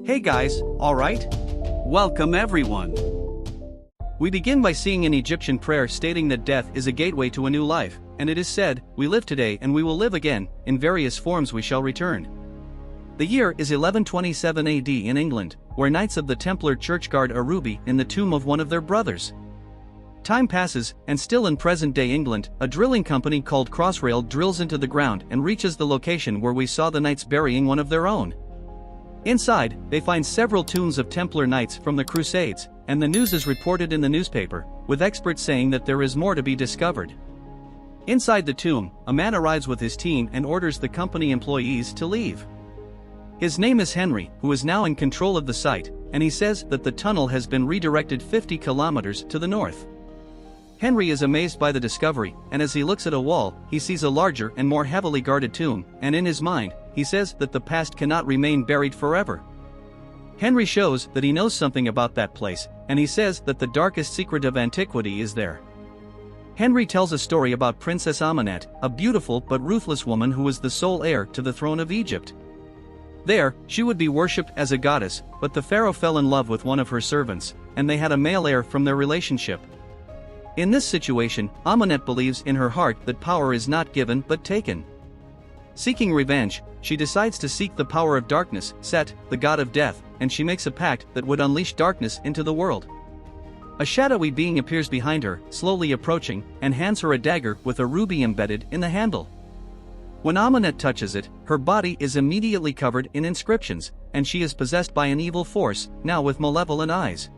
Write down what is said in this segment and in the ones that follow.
Hey guys, alright? Welcome everyone. We begin by seeing an Egyptian prayer stating that death is a gateway to a new life, and it is said, "We live today and we will live again, in various forms we shall return." The year is 1127 AD in England, where Knights of the Templar Church guard a ruby in the tomb of one of their brothers. Time passes, and still in present-day England, a drilling company called Crossrail drills into the ground and reaches the location where we saw the knights burying one of their own. Inside, they find several tombs of Templar knights from the Crusades, and the news is reported in the newspaper, with experts saying that there is more to be discovered. Inside the tomb, a man arrives with his team and orders the company employees to leave. His name is Henry, who is now in control of the site, and he says that the tunnel has been redirected 50 kilometers to the north. Henry is amazed by the discovery, and as he looks at a wall, he sees a larger and more heavily guarded tomb, and in his mind, he says that the past cannot remain buried forever. Henry shows that he knows something about that place, and he says that the darkest secret of antiquity is there. Henry tells a story about Princess Amenet, a beautiful but ruthless woman who was the sole heir to the throne of Egypt. There, she would be worshipped as a goddess, but the pharaoh fell in love with one of her servants, and they had a male heir from their relationship. In this situation, Amenet believes in her heart that power is not given but taken. Seeking revenge, she decides to seek the power of darkness, Set, the god of death, and she makes a pact that would unleash darkness into the world. A shadowy being appears behind her, slowly approaching, and hands her a dagger with a ruby embedded in the handle. When Amenet touches it, her body is immediately covered in inscriptions, and she is possessed by an evil force, now with malevolent eyes.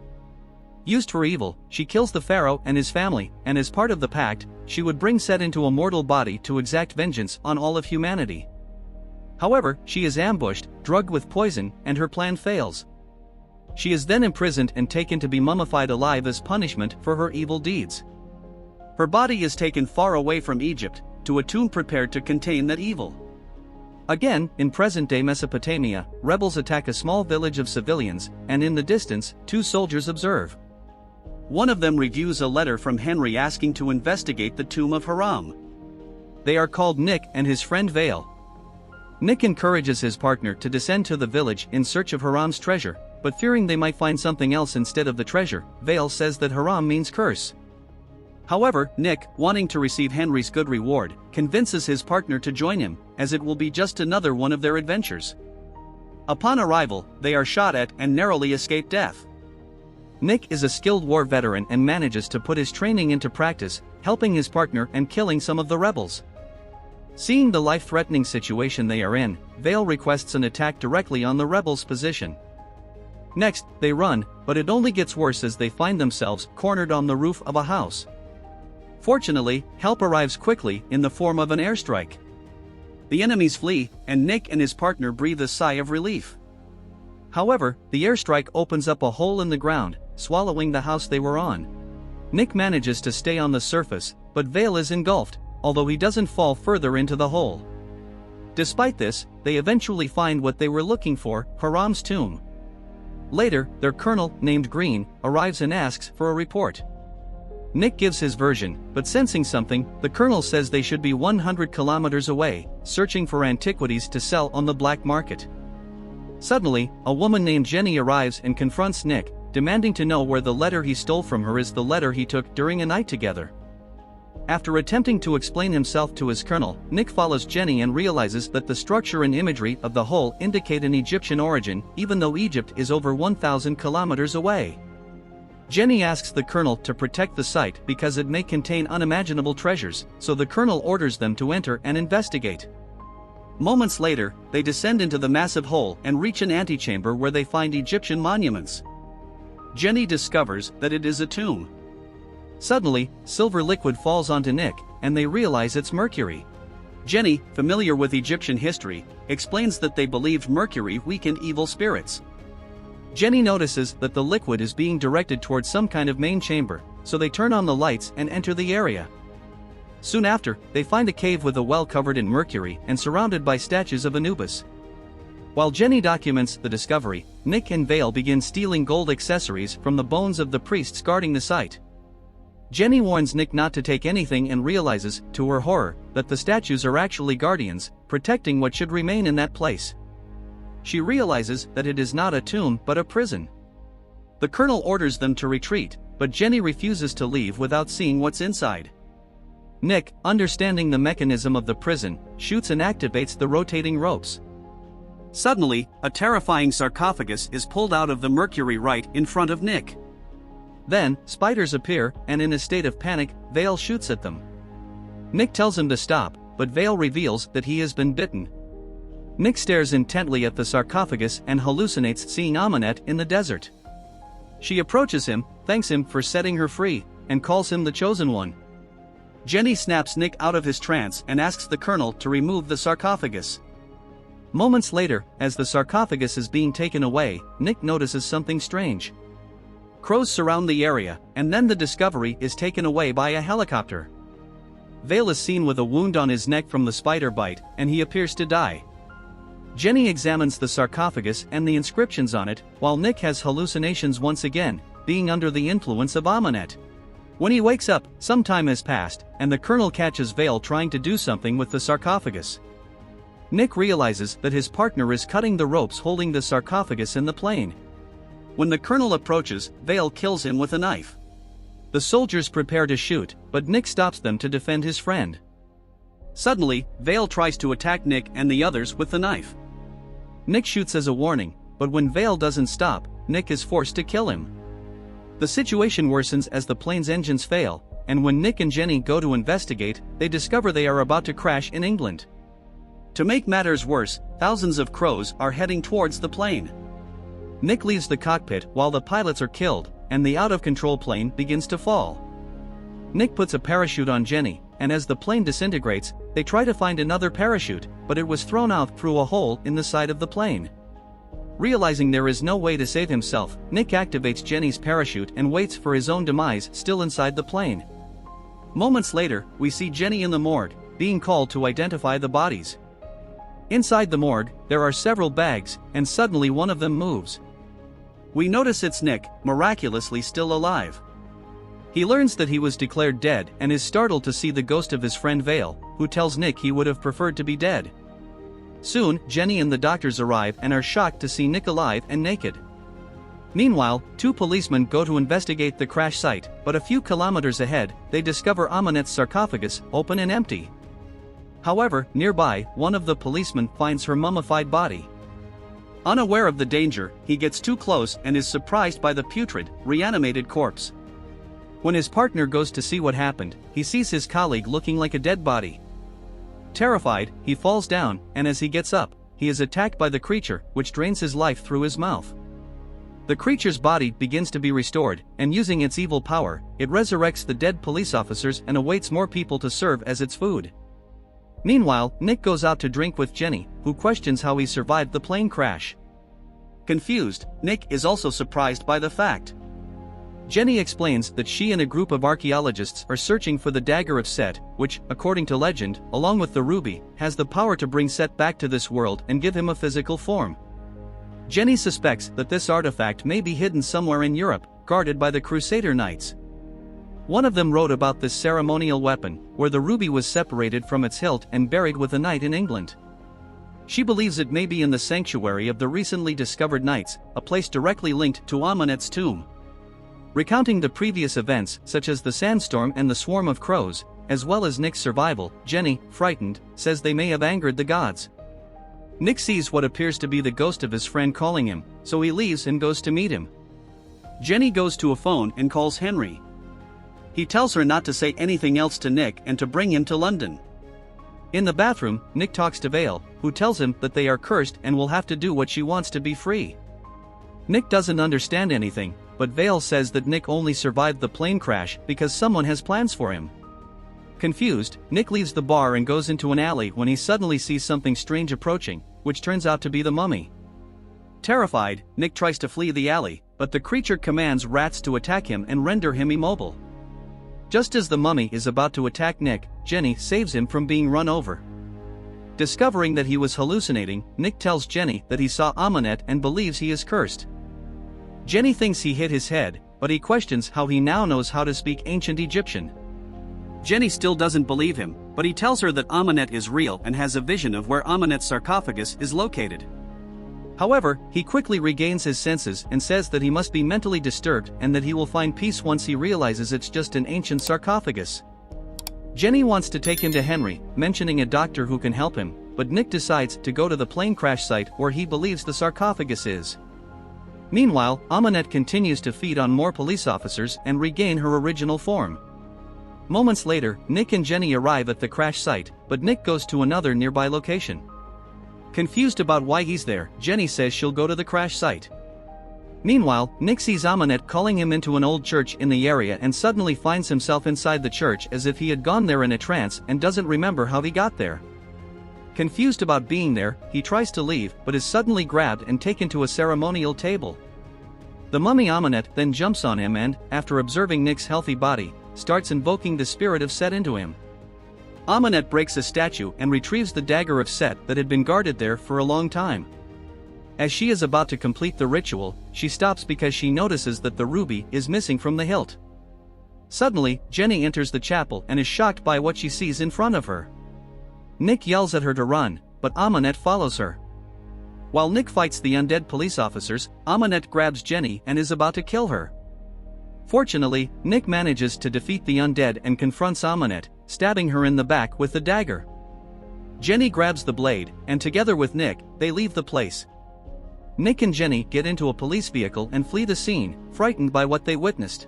Used for evil, she kills the pharaoh and his family, and as part of the pact, she would bring Set into a mortal body to exact vengeance on all of humanity. However, she is ambushed, drugged with poison, and her plan fails. She is then imprisoned and taken to be mummified alive as punishment for her evil deeds. Her body is taken far away from Egypt, to a tomb prepared to contain that evil. Again, in present-day Mesopotamia, rebels attack a small village of civilians, and in the distance, two soldiers observe. One of them reviews a letter from Henry asking to investigate the tomb of Hiram. They are called Nick and his friend Vale. Nick encourages his partner to descend to the village in search of Hiram's treasure, but fearing they might find something else instead of the treasure, Vale says that Hiram means curse. However, Nick, wanting to receive Henry's good reward, convinces his partner to join him, as it will be just another one of their adventures. Upon arrival, they are shot at and narrowly escape death. Nick is a skilled war veteran and manages to put his training into practice, helping his partner and killing some of the rebels. Seeing the life-threatening situation they are in, Vale requests an attack directly on the rebels' position. Next, they run, but it only gets worse as they find themselves cornered on the roof of a house. Fortunately, help arrives quickly in the form of an airstrike. The enemies flee, and Nick and his partner breathe a sigh of relief. However, the airstrike opens up a hole in the ground, swallowing the house they were on. Nick manages to stay on the surface, but Vale is engulfed, although he doesn't fall further into the hole. Despite this, they eventually find what they were looking for, Hiram's tomb. Later, their colonel, named Green, arrives and asks for a report. Nick gives his version, but sensing something, the colonel says they should be 100 kilometers away, searching for antiquities to sell on the black market. Suddenly, a woman named Jenny arrives and confronts Nick, demanding to know where the letter he stole from her is the letter he took during a night together. After attempting to explain himself to his colonel, Nick follows Jenny and realizes that the structure and imagery of the hole indicate an Egyptian origin, even though Egypt is over 1,000 kilometers away. Jenny asks the colonel to protect the site because it may contain unimaginable treasures, so the colonel orders them to enter and investigate. Moments later, they descend into the massive hole and reach an antechamber where they find Egyptian monuments. Jenny discovers that it is a tomb. Suddenly, silver liquid falls onto Nick, and they realize it's mercury. Jenny, familiar with Egyptian history, explains that they believed mercury weakened evil spirits. Jenny notices that the liquid is being directed towards some kind of main chamber, so they turn on the lights and enter the area. Soon after, they find a cave with a well covered in mercury and surrounded by statues of Anubis. While Jenny documents the discovery, Nick and Vale begin stealing gold accessories from the bones of the priests guarding the site. Jenny warns Nick not to take anything and realizes, to her horror, that the statues are actually guardians, protecting what should remain in that place. she realizes that it is not a tomb but a prison. The colonel orders them to retreat, but Jenny refuses to leave without seeing what's inside. Nick, understanding the mechanism of the prison, shoots and activates the rotating ropes. Suddenly, a terrifying sarcophagus is pulled out of the mercury right in front of Nick. Then, spiders appear, and in a state of panic, Vale shoots at them. Nick tells him to stop, but Vale reveals that he has been bitten. Nick stares intently at the sarcophagus and hallucinates seeing Amunet in the desert. She approaches him, thanks him for setting her free, and calls him the Chosen One. Jenny snaps Nick out of his trance and asks the colonel to remove the sarcophagus. Moments later, as the sarcophagus is being taken away, Nick notices something strange. Crows surround the area, and then the Discovery is taken away by a helicopter. Vale is seen with a wound on his neck from the spider bite, and he appears to die. Jenny examines the sarcophagus and the inscriptions on it, while Nick has hallucinations once again, being under the influence of Amunet. When he wakes up, some time has passed, and the colonel catches Vale trying to do something with the sarcophagus. Nick realizes that his partner is cutting the ropes holding the sarcophagus in the plane. When the colonel approaches, Vale kills him with a knife. The soldiers prepare to shoot, but Nick stops them to defend his friend. Suddenly, Vale tries to attack Nick and the others with the knife. Nick shoots as a warning, but when Vale doesn't stop, Nick is forced to kill him. The situation worsens as the plane's engines fail, and when Nick and Jenny go to investigate, they discover they are about to crash in England. To make matters worse, thousands of crows are heading towards the plane. Nick leaves the cockpit while the pilots are killed, and the out-of-control plane begins to fall. Nick puts a parachute on Jenny, and as the plane disintegrates, they try to find another parachute, but it was thrown out through a hole in the side of the plane. Realizing there is no way to save himself, Nick activates Jenny's parachute and waits for his own demise still inside the plane. Moments later, we see Jenny in the morgue, being called to identify the bodies. Inside the morgue, there are several bags, and suddenly one of them moves. We notice it's Nick, miraculously still alive. He learns that he was declared dead and is startled to see the ghost of his friend Vale, who tells Nick he would have preferred to be dead. Soon, Jenny and the doctors arrive and are shocked to see Nick alive and naked. Meanwhile, two policemen go to investigate the crash site, but a few kilometers ahead, they discover Amunet's sarcophagus, open and empty. However, nearby, one of the policemen finds her mummified body. Unaware of the danger, he gets too close and is surprised by the putrid, reanimated corpse. When his partner goes to see what happened, he sees his colleague looking like a dead body. Terrified, he falls down, and as he gets up, he is attacked by the creature, which drains his life through his mouth. The creature's body begins to be restored, and using its evil power, it resurrects the dead police officers and awaits more people to serve as its food. Meanwhile, Nick goes out to drink with Jenny, who questions how he survived the plane crash. Confused, Nick is also surprised by the fact. Jenny explains that she and a group of archaeologists are searching for the dagger of Set, which, according to legend, along with the ruby, has the power to bring Set back to this world and give him a physical form. Jenny suspects that this artifact may be hidden somewhere in Europe, guarded by the Crusader Knights. One of them wrote about this ceremonial weapon, where the ruby was separated from its hilt and buried with a knight in England. She believes it may be in the sanctuary of the recently discovered knights, a place directly linked to Amunet's tomb. Recounting the previous events, such as the sandstorm and the swarm of crows, as well as Nick's survival, Jenny, frightened, says they may have angered the gods. Nick sees what appears to be the ghost of his friend calling him, so he leaves and goes to meet him. Jenny goes to a phone and calls Henry. He tells her not to say anything else to Nick and to bring him to London. In the bathroom, Nick talks to Vale, who tells him that they are cursed and will have to do what she wants to be free. Nick doesn't understand anything, but Vale says that Nick only survived the plane crash because someone has plans for him. Confused, Nick leaves the bar and goes into an alley when he suddenly sees something strange approaching, which turns out to be the mummy. Terrified, Nick tries to flee the alley, but the creature commands rats to attack him and render him immobile. Just as the mummy is about to attack Nick, Jenny saves him from being run over. Discovering that he was hallucinating, Nick tells Jenny that he saw Amunet and believes he is cursed. Jenny thinks he hit his head, but he questions how he now knows how to speak ancient Egyptian. Jenny still doesn't believe him, but he tells her that Amunet is real and has a vision of where Amunet's sarcophagus is located. However, he quickly regains his senses and says that he must be mentally disturbed and that he will find peace once he realizes it's just an ancient sarcophagus. Jenny wants to take him to Henry, mentioning a doctor who can help him, but Nick decides to go to the plane crash site where he believes the sarcophagus is. Meanwhile, Amanette continues to feed on more police officers and regain her original form. Moments later, Nick and Jenny arrive at the crash site, but Nick goes to another nearby location. Confused about why he's there, Jenny says she'll go to the crash site. Meanwhile, Nick sees Amanette calling him into an old church in the area and suddenly finds himself inside the church as if he had gone there in a trance and doesn't remember how he got there. Confused about being there, he tries to leave but is suddenly grabbed and taken to a ceremonial table. The mummy Amanette then jumps on him and, after observing Nick's healthy body, starts invoking the spirit of Set into him. Amanette breaks a statue and retrieves the dagger of Set that had been guarded there for a long time. As she is about to complete the ritual, she stops because she notices that the ruby is missing from the hilt. Suddenly, Jenny enters the chapel and is shocked by what she sees in front of her. Nick yells at her to run, but Amanette follows her. While Nick fights the undead police officers, Amanette grabs Jenny and is about to kill her. Fortunately, Nick manages to defeat the undead and confronts Amanette, stabbing her in the back with the dagger. Jenny grabs the blade, and together with Nick, they leave the place. Nick and Jenny get into a police vehicle and flee the scene, frightened by what they witnessed.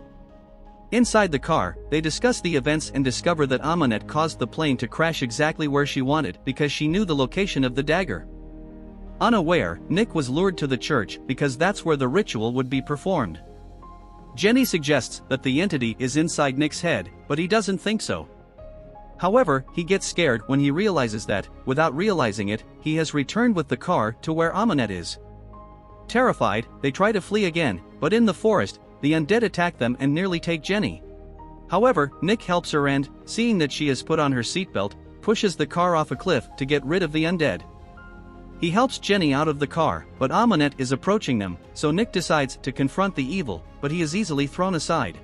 Inside the car, they discuss the events and discover that Amanette caused the plane to crash exactly where she wanted because she knew the location of the dagger. Unaware, Nick was lured to the church because that's where the ritual would be performed. Jenny suggests that the entity is inside Nick's head, but he doesn't think so. However, he gets scared when he realizes that, without realizing it, he has returned with the car to where Amanette is. Terrified, they try to flee again, but in the forest, the undead attack them and nearly take Jenny. However, Nick helps her and, seeing that she has put on her seatbelt, pushes the car off a cliff to get rid of the undead. He helps Jenny out of the car, but Amanette is approaching them, so Nick decides to confront the evil, but he is easily thrown aside.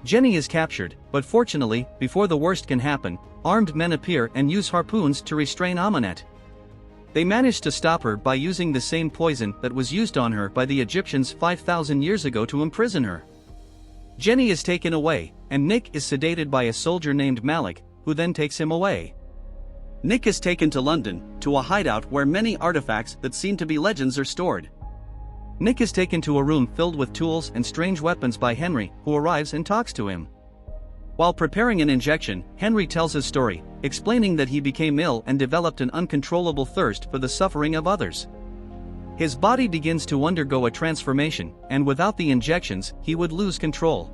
Jenny is captured, but fortunately, before the worst can happen, armed men appear and use harpoons to restrain Amanette. They manage to stop her by using the same poison that was used on her by the Egyptians 5,000 years ago to imprison her. Jenny is taken away, and Nick is sedated by a soldier named Malik, who then takes him away. Nick is taken to London, to a hideout where many artifacts that seem to be legends are stored. Nick is taken to a room filled with tools and strange weapons by Henry, who arrives and talks to him. While preparing an injection, Henry tells his story, explaining that he became ill and developed an uncontrollable thirst for the suffering of others. His body begins to undergo a transformation, and without the injections, he would lose control.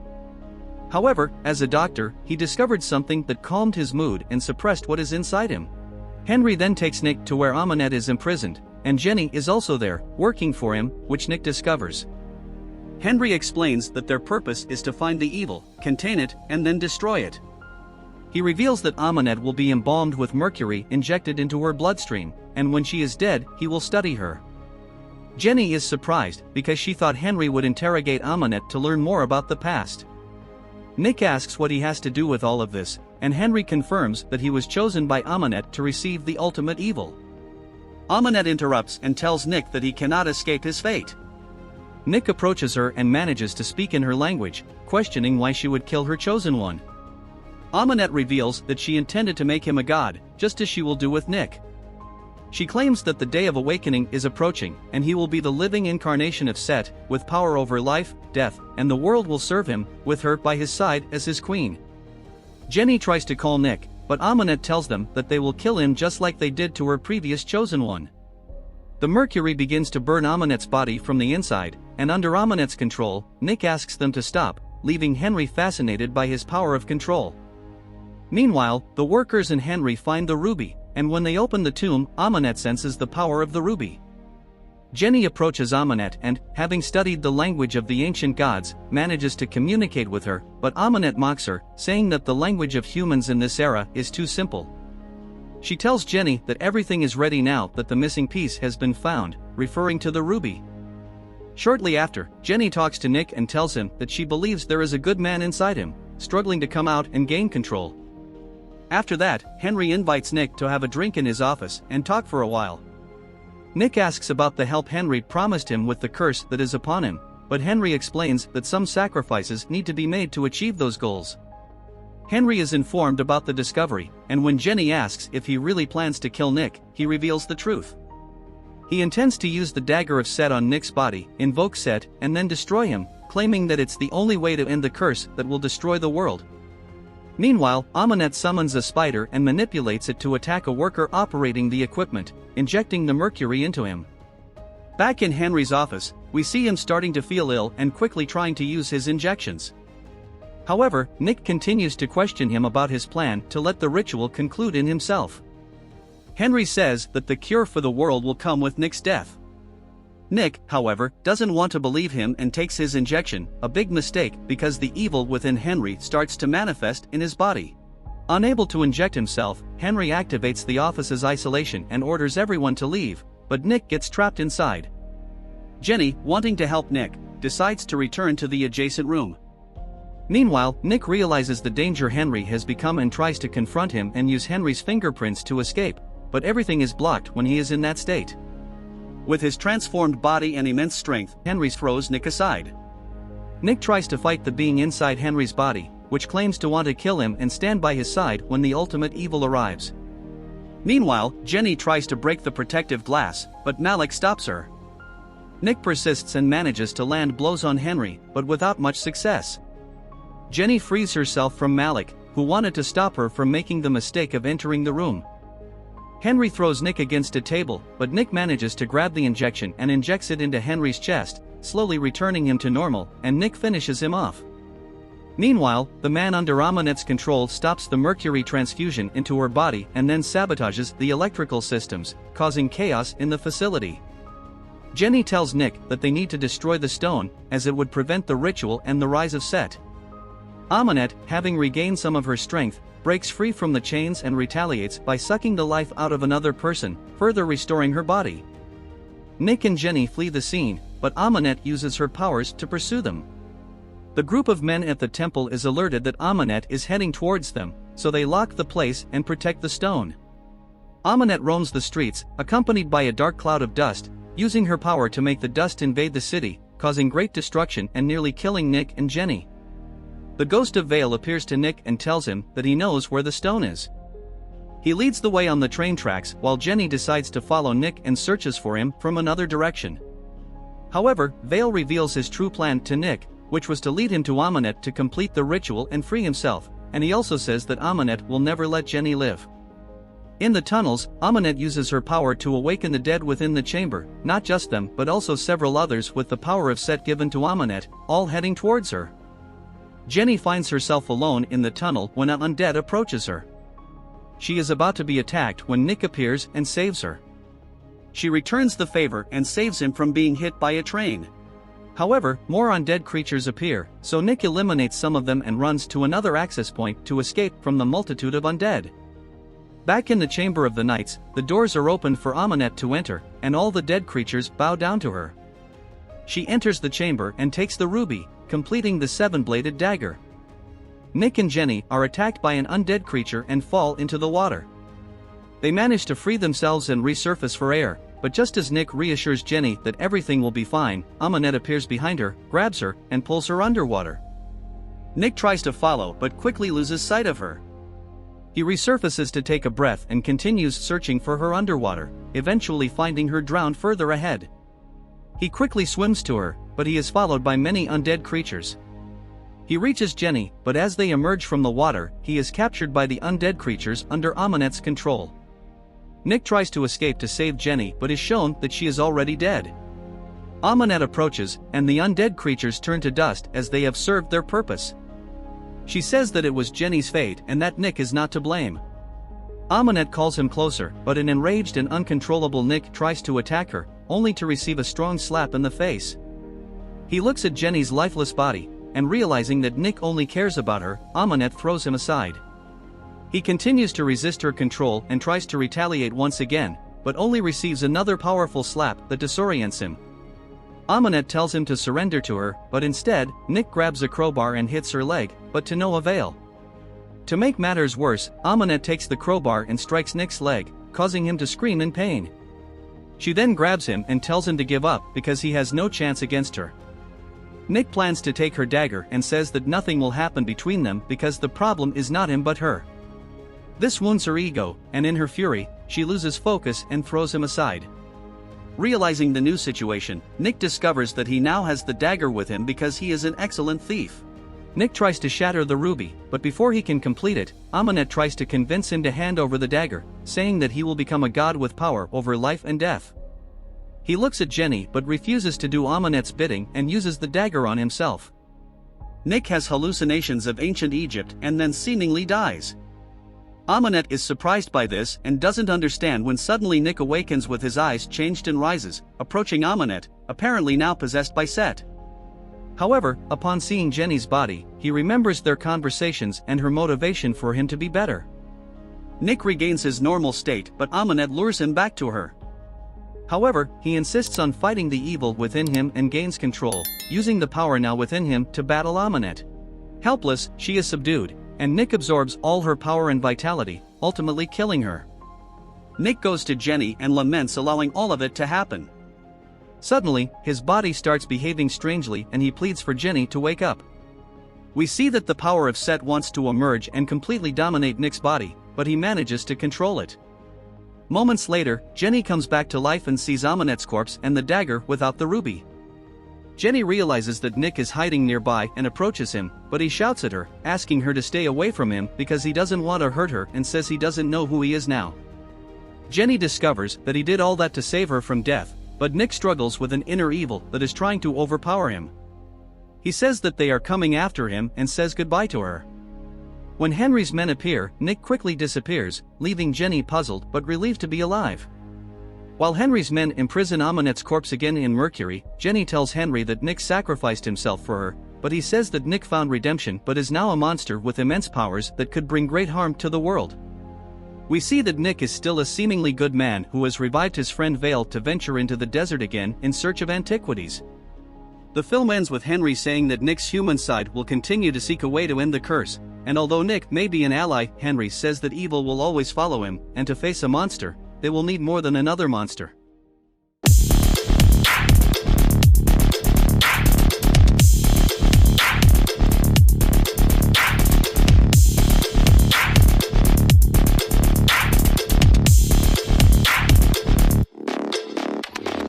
However, as a doctor, he discovered something that calmed his mood and suppressed what is inside him. Henry then takes Nick to where Amanette is imprisoned, and Jenny is also there, working for him, which Nick discovers. Henry explains that their purpose is to find the evil, contain it, and then destroy it. He reveals that Amanette will be embalmed with mercury injected into her bloodstream, and when she is dead, he will study her. Jenny is surprised because she thought Henry would interrogate Amanette to learn more about the past. Nick asks what he has to do with all of this, and Henry confirms that he was chosen by Amanette to receive the ultimate evil. Amanette interrupts and tells Nick that he cannot escape his fate. Nick approaches her and manages to speak in her language, questioning why she would kill her chosen one. Amanette reveals that she intended to make him a god, just as she will do with Nick. She claims that the day of awakening is approaching, and he will be the living incarnation of Set, with power over life, death, and the world will serve him, with her by his side as his queen. Jenny tries to call Nick, but Amanette tells them that they will kill him just like they did to her previous chosen one. The mercury begins to burn Amanette's body from the inside, and under Amanette's control, Nick asks them to stop, leaving Henry fascinated by his power of control. Meanwhile, the workers and Henry find the ruby, and when they open the tomb, Amanette senses the power of the ruby. Jenny approaches Amanette and, having studied the language of the ancient gods, manages to communicate with her, but Amanette mocks her, saying that the language of humans in this era is too simple. She tells Jenny that everything is ready now that the missing piece has been found, referring to the ruby. Shortly after, Jenny talks to Nick and tells him that she believes there is a good man inside him, struggling to come out and gain control. After that, Henry invites Nick to have a drink in his office and talk for a while. Nick asks about the help Henry promised him with the curse that is upon him, but Henry explains that some sacrifices need to be made to achieve those goals. Henry is informed about the discovery, and when Jenny asks if he really plans to kill Nick, he reveals the truth. He intends to use the dagger of Set on Nick's body, invoke Set, and then destroy him, claiming that it's the only way to end the curse that will destroy the world. Meanwhile, Amunet summons a spider and manipulates it to attack a worker operating the equipment, injecting the mercury into him. Back in Henry's office, we see him starting to feel ill and quickly trying to use his injections. However, Nick continues to question him about his plan to let the ritual conclude in himself. Henry says that the cure for the world will come with Nick's death. Nick, however, doesn't want to believe him and takes his injection, a big mistake because the evil within Henry starts to manifest in his body. Unable to inject himself, Henry activates the office's isolation and orders everyone to leave, but Nick gets trapped inside. Jenny, wanting to help Nick, decides to return to the adjacent room. Meanwhile, Nick realizes the danger Henry has become and tries to confront him and use Henry's fingerprints to escape, but everything is blocked when he is in that state. With his transformed body and immense strength, Henry throws Nick aside. Nick tries to fight the being inside Henry's body, which claims to want to kill him and stand by his side when the ultimate evil arrives. Meanwhile, Jenny tries to break the protective glass, but Malik stops her. Nick persists and manages to land blows on Henry, but without much success. Jenny frees herself from Malik, who wanted to stop her from making the mistake of entering the room. Henry throws Nick against a table, but Nick manages to grab the injection and injects it into Henry's chest, slowly returning him to normal, and Nick finishes him off. Meanwhile, the man under Amunet's control stops the mercury transfusion into her body and then sabotages the electrical systems, causing chaos in the facility. Jenny tells Nick that they need to destroy the stone, as it would prevent the ritual and the rise of Set. Amunet, having regained some of her strength, breaks free from the chains and retaliates by sucking the life out of another person, further restoring her body. Nick and Jenny flee the scene, but Amunet uses her powers to pursue them. The group of men at the temple is alerted that Amunet is heading towards them, so they lock the place and protect the stone. Amunet roams the streets, accompanied by a dark cloud of dust, using her power to make the dust invade the city, causing great destruction and nearly killing Nick and Jenny. The ghost of Vale appears to Nick and tells him that he knows where the stone is. He leads the way on the train tracks while Jenny decides to follow Nick and searches for him from another direction. However, Vale reveals his true plan to Nick, which was to lead him to Amunet to complete the ritual and free himself, and he also says that Amunet will never let Jenny live. In the tunnels, Amunet uses her power to awaken the dead within the chamber, not just them but also several others with the power of Set given to Amunet, all heading towards her. Jenny finds herself alone in the tunnel when an undead approaches her. She is about to be attacked when Nick appears and saves her. She returns the favor and saves him from being hit by a train. However, more undead creatures appear, so Nick eliminates some of them and runs to another access point to escape from the multitude of undead. Back in the Chamber of the Knights, the doors are opened for Amunet to enter, and all the dead creatures bow down to her. She enters the chamber and takes the ruby, completing the seven-bladed dagger. Nick and Jenny are attacked by an undead creature and fall into the water. They manage to free themselves and resurface for air, but just as Nick reassures Jenny that everything will be fine, Amunet appears behind her, grabs her, and pulls her underwater. Nick tries to follow but quickly loses sight of her. He resurfaces to take a breath and continues searching for her underwater, eventually finding her drowned further ahead. He quickly swims to her, but he is followed by many undead creatures. He reaches Jenny, but as they emerge from the water, he is captured by the undead creatures under Amunet's control. Nick tries to escape to save Jenny but is shown that she is already dead. Amunet approaches, and the undead creatures turn to dust as they have served their purpose. She says that it was Jenny's fate and that Nick is not to blame. Amunet calls him closer, but an enraged and uncontrollable Nick tries to attack her, only to receive a strong slap in the face. He looks at Jenny's lifeless body, and realizing that Nick only cares about her, Amunet throws him aside. He continues to resist her control and tries to retaliate once again, but only receives another powerful slap that disorients him. Amunet tells him to surrender to her, but instead, Nick grabs a crowbar and hits her leg, but to no avail. To make matters worse, Amunet takes the crowbar and strikes Nick's leg, causing him to scream in pain. She then grabs him and tells him to give up because he has no chance against her. Nick plans to take her dagger and says that nothing will happen between them because the problem is not him but her. This wounds her ego, and in her fury, she loses focus and throws him aside. Realizing the new situation, Nick discovers that he now has the dagger with him because he is an excellent thief. Nick tries to shatter the ruby, but before he can complete it, Amunet tries to convince him to hand over the dagger, saying that he will become a god with power over life and death. He looks at Jenny but refuses to do Amunet's bidding and uses the dagger on himself. Nick has hallucinations of ancient Egypt and then seemingly dies. Amunet is surprised by this and doesn't understand when suddenly Nick awakens with his eyes changed and rises, approaching Amunet, apparently now possessed by Set. However, upon seeing Jenny's body, he remembers their conversations and her motivation for him to be better. Nick regains his normal state but Amunet lures him back to her. However, he insists on fighting the evil within him and gains control, using the power now within him to battle Amunet. Helpless, she is subdued, and Nick absorbs all her power and vitality, ultimately killing her. Nick goes to Jenny and laments allowing all of it to happen. Suddenly, his body starts behaving strangely and he pleads for Jenny to wake up. We see that the power of Set wants to emerge and completely dominate Nick's body, but he manages to control it. Moments later, Jenny comes back to life and sees Amunet's corpse and the dagger without the ruby. Jenny realizes that Nick is hiding nearby and approaches him, but he shouts at her, asking her to stay away from him because he doesn't want to hurt her and says he doesn't know who he is now. Jenny discovers that he did all that to save her from death, but Nick struggles with an inner evil that is trying to overpower him. He says that they are coming after him and says goodbye to her. When Henry's men appear, Nick quickly disappears, leaving Jenny puzzled but relieved to be alive. While Henry's men imprison Amunet's corpse again in Mercury, Jenny tells Henry that Nick sacrificed himself for her, but he says that Nick found redemption but is now a monster with immense powers that could bring great harm to the world. We see that Nick is still a seemingly good man who has revived his friend Vale to venture into the desert again in search of antiquities. The film ends with Henry saying that Nick's human side will continue to seek a way to end the curse, and although Nick may be an ally, Henry says that evil will always follow him, and to face a monster, they will need more than another monster.